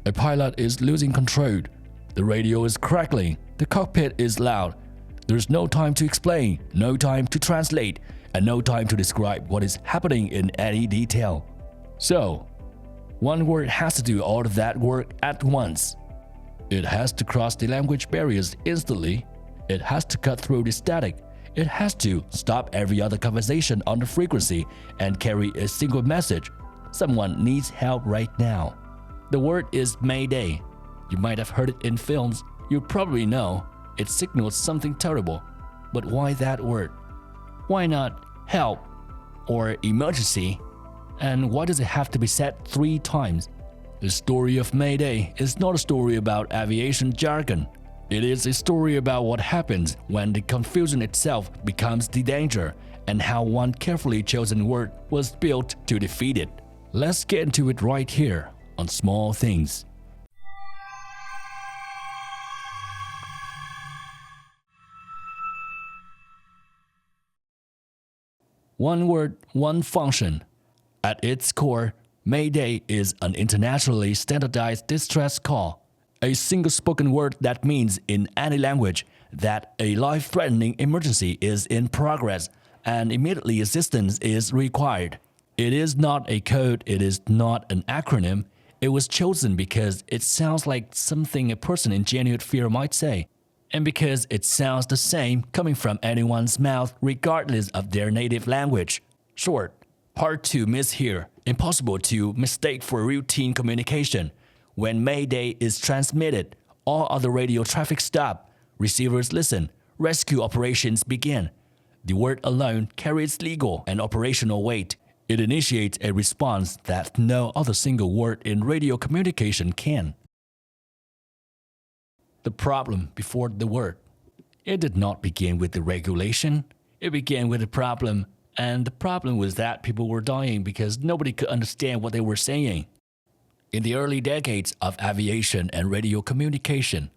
A pilot is losing control. The radio is crackling. The cockpit is loud. There's no time to explain, no time to translate, and no time to describe what is happening in any detail. So, one word has to do all of that work at once. It has to cross the language barriers instantly. It has to cut through the static. It has to stop every other conversation on the frequency and carry a single message. Someone needs help right now. The word is Mayday. You might have heard it in films. You probably know it signals something terrible. But why that word? Why not help or emergency? And why does it have to be said 3 times? The story of Mayday is not a story about aviation jargon. It is a story about what happens when the confusion itself becomes the danger and how one carefully chosen word was built to defeat it. Let's get into it right here on Small Things. One word, one function. At its core, Mayday is an internationally standardized distress call. A single spoken word that means in any language that a life-threatening emergency is in progress and immediately assistance is required. It is not a code, it is not an acronym. It was chosen because it sounds like something a person in genuine fear might say, and because it sounds the same coming from anyone's mouth regardless of their native language. Short, hard to mishear, impossible to mistake for routine communication. When Mayday is transmitted, all other radio traffic stop, receivers listen, rescue operations begin. The word alone carries legal and operational weight. It initiates a response that no other single word in radio communication can. The problem before the word. It did not begin with the regulation. It began with a problem, and the problem was that people were dying because nobody could understand what they were saying. In the early decades of aviation and radio communication,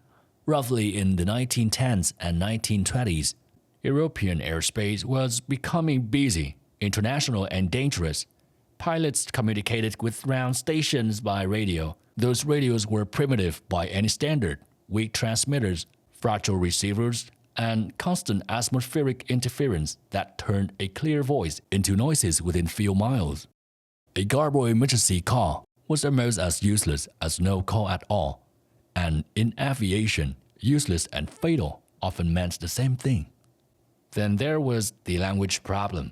roughly in the 1910s and 1920s, European airspace was becoming busy, international and dangerous. Pilots communicated with ground stations by radio. Those radios were primitive by any standard, weak transmitters, fragile receivers, and constant atmospheric interference that turned a clear voice into noises within few miles. A garbled emergency call was almost as useless as no call at all, and in aviation, useless and fatal often meant the same thing. Then there was the language problem.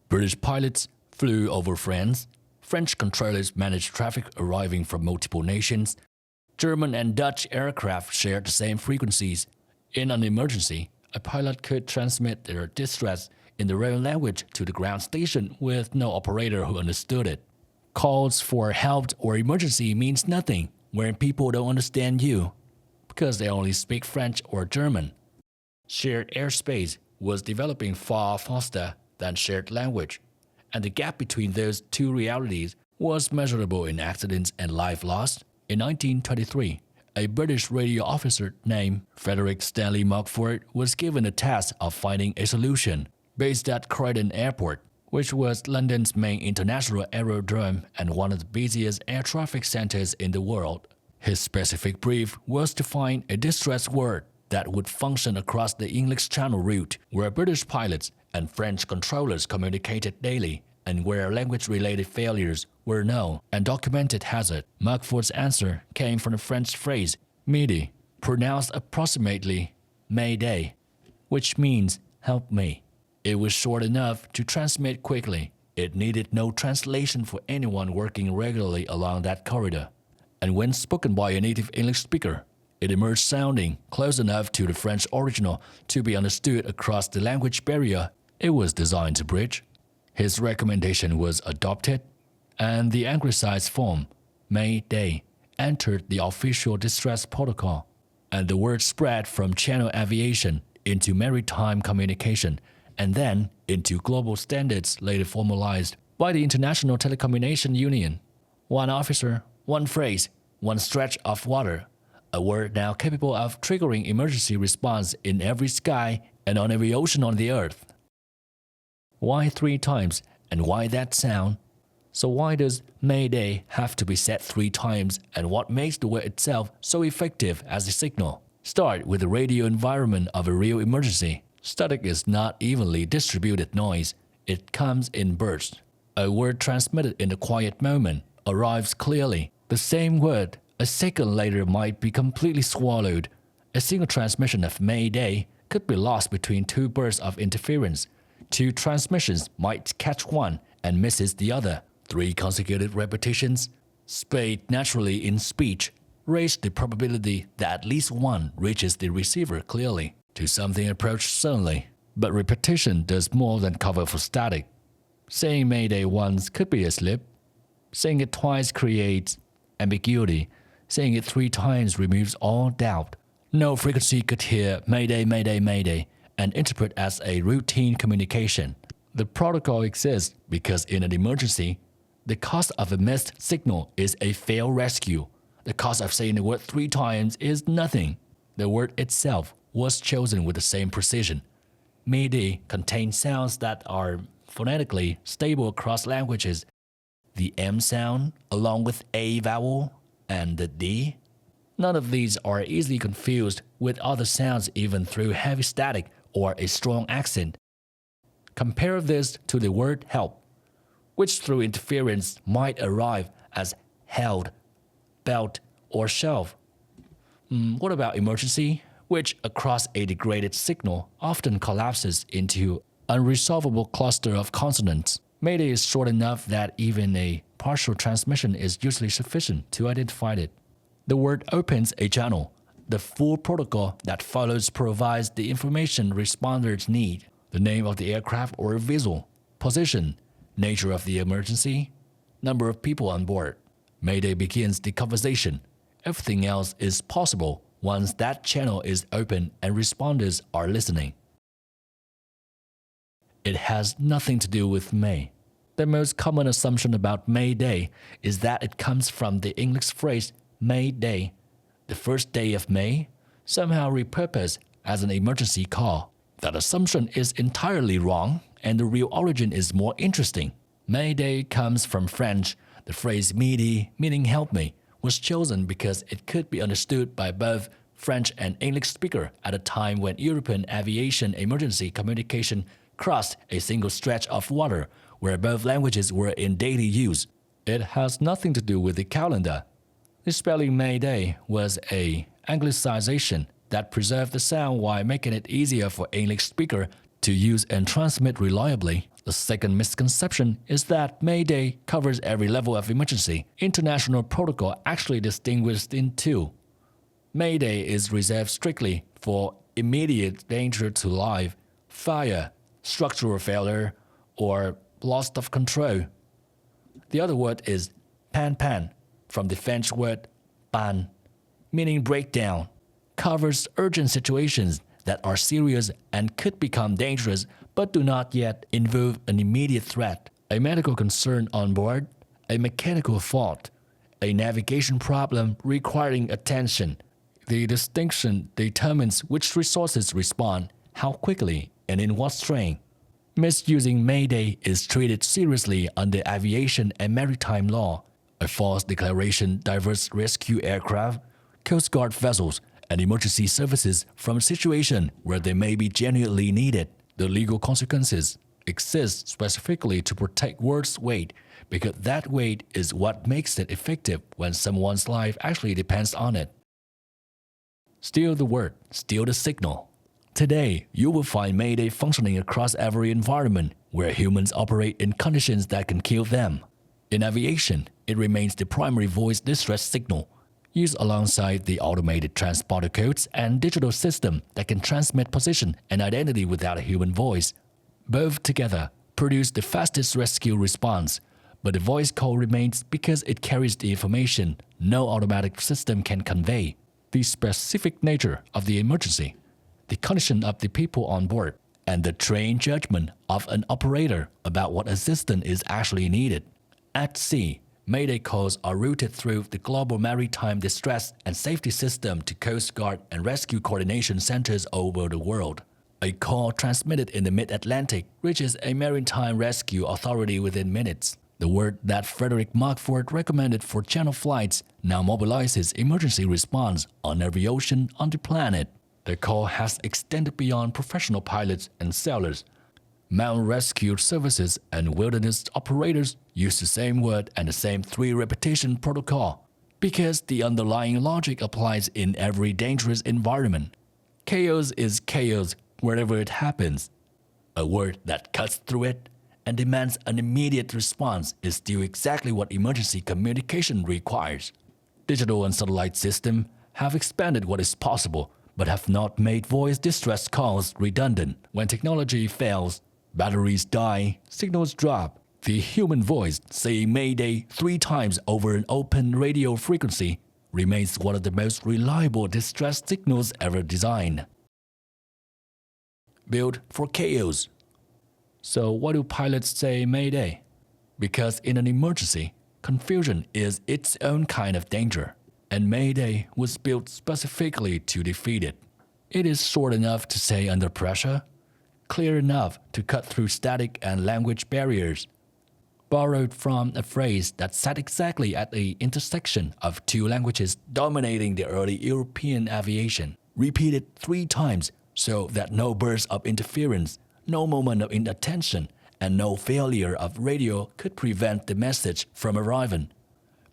British pilots flew over France. French controllers managed traffic arriving from multiple nations. German and Dutch aircraft shared the same frequencies. In an emergency, a pilot could transmit their distress in their own language to the ground station with no operator who understood it. Calls for help or emergency means nothing when people don't understand you because they only speak French or German. Shared airspace was developing far faster than shared language, and the gap between those two realities was measurable in accidents and life lost. In 1923, a British radio officer named Frederick Stanley Mugford was given the task of finding a solution. Based at Croydon Airport, which was London's main international aerodrome and one of the busiest air traffic centers in the world, his specific brief was to find a distress word that would function across the English Channel route, where British pilots and French controllers communicated daily, and where language-related failures were known and documented hazard. Mugford's answer came from the French phrase "Mayday," pronounced approximately "Mayday," which means "help me." It was short enough to transmit quickly. It needed no translation for anyone working regularly along that corridor. And when spoken by a native English speaker, it emerged sounding close enough to the French original to be understood across the language barrier it was designed to bridge. His recommendation was adopted, and the anglicized form, Mayday, entered the official distress protocol, and the word spread from channel aviation into maritime communication, and then into global standards later formalized by the International Telecommunication Union. One officer, one phrase, one stretch of water, a word now capable of triggering emergency response in every sky and on every ocean on the earth. Why 3 times, and why that sound? So why does Mayday have to be said 3 times, and what makes the word itself so effective as a signal? Start with the radio environment of a real emergency. Static is not evenly distributed noise. It comes in bursts. A word transmitted in a quiet moment arrives clearly. The same word a second later might be completely swallowed. A single transmission of Mayday could be lost between 2 bursts of interference. 2 transmissions might catch one and misses the other. 3 consecutive repetitions, spaced naturally in speech, raise the probability that at least one reaches the receiver clearly to something approached suddenly. But repetition does more than cover for static. Saying Mayday once could be a slip. Saying it twice creates ambiguity. Saying it 3 times removes all doubt. No frequency could hear Mayday, Mayday, Mayday and interpret as a routine communication. The protocol exists because in an emergency, the cost of a missed signal is a failed rescue. The cost of saying the word 3 times is nothing. The word itself was chosen with the same precision. Mayday contains sounds that are phonetically stable across languages. The M sound, along with A vowel, and the D. None of these are easily confused with other sounds even through heavy static or a strong accent. Compare this to the word help, which through interference might arrive as held, belt, or shove. What about emergency, which across a degraded signal often collapses into unresolvable cluster of consonants? Mayday is short enough that even a partial transmission is usually sufficient to identify it. The word opens a channel. The full protocol that follows provides the information responders need: the name of the aircraft or vessel, position, nature of the emergency, number of people on board. Mayday begins the conversation. Everything else is possible once that channel is open and responders are listening. It has nothing to do with May. The most common assumption about Mayday is that it comes from the English phrase May Day, the first day of May, somehow repurposed as an emergency call. That assumption is entirely wrong, and the real origin is more interesting. Mayday comes from French. The phrase midi, meaning help me, was chosen because it could be understood by both French and English speakers at a time when European aviation emergency communication crossed a single stretch of water where both languages were in daily use. It has nothing to do with the calendar. The spelling Mayday was an anglicization that preserved the sound while making it easier for English speakers to use and transmit reliably. The second misconception is that Mayday covers every level of emergency. International protocol actually distinguished in 2. Mayday is reserved strictly for immediate danger to life, fire, structural failure, or loss of control. The other word is pan, from the French word pan, meaning breakdown, covers urgent situations that are serious and could become dangerous but do not yet involve an immediate threat. A medical concern on board, a mechanical fault, a navigation problem requiring attention. The distinction determines which resources respond, how quickly, and in what strain. Misusing Mayday is treated seriously under aviation and maritime law. A false declaration diverts rescue aircraft, Coast Guard vessels, and emergency services from a situation where they may be genuinely needed. The legal consequences exist specifically to protect words' weight, because that weight is what makes it effective when someone's life actually depends on it. Steal the word, steal the signal. Today, you will find Mayday functioning across every environment where humans operate in conditions that can kill them. In aviation, it remains the primary voice distress signal, used alongside the automated transponder codes and digital system that can transmit position and identity without a human voice. Both together produce the fastest rescue response, but the voice call remains because it carries the information no automatic system can convey. The specific nature of the emergency, the condition of the people on board, and the trained judgment of an operator about what assistance is actually needed. At sea, Mayday calls are routed through the global maritime distress and safety system to Coast Guard and rescue coordination centers over the world. A call transmitted in the mid-Atlantic reaches a maritime rescue authority within minutes. The word that Frederick Markford recommended for channel flights now mobilizes emergency response on every ocean on the planet. The call has extended beyond professional pilots and sailors. Mountain rescue services and wilderness operators use the same word and the same 3 repetition protocol because the underlying logic applies in every dangerous environment. Chaos is chaos wherever it happens. A word that cuts through it and demands an immediate response is still exactly what emergency communication requires. Digital and satellite systems have expanded what is possible, but have not made voice distress calls redundant. When technology fails, batteries die, signals drop. The human voice saying Mayday 3 times over an open radio frequency remains one of the most reliable distress signals ever designed. Built for chaos. So why do pilots say Mayday? Because in an emergency, confusion is its own kind of danger, and Mayday was built specifically to defeat it. It is short enough to say under pressure, clear enough to cut through static and language barriers. Borrowed from a phrase that sat exactly at the intersection of 2 languages dominating the early European aviation, repeated 3 times so that no burst of interference, no moment of inattention, and no failure of radio could prevent the message from arriving.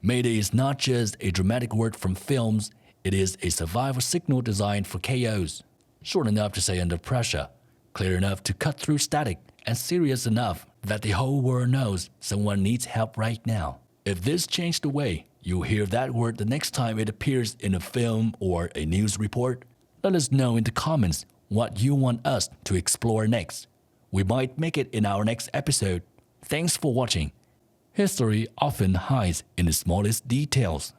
Mayday is not just a dramatic word from films, it is a survival signal designed for chaos. Short enough to say under pressure, clear enough to cut through static, and serious enough that the whole world knows someone needs help right now. If this changed the way you hear that word the next time it appears in a film or a news report, let us know in the comments what you want us to explore next. We might make it in our next episode. Thanks for watching. History often hides in the smallest details.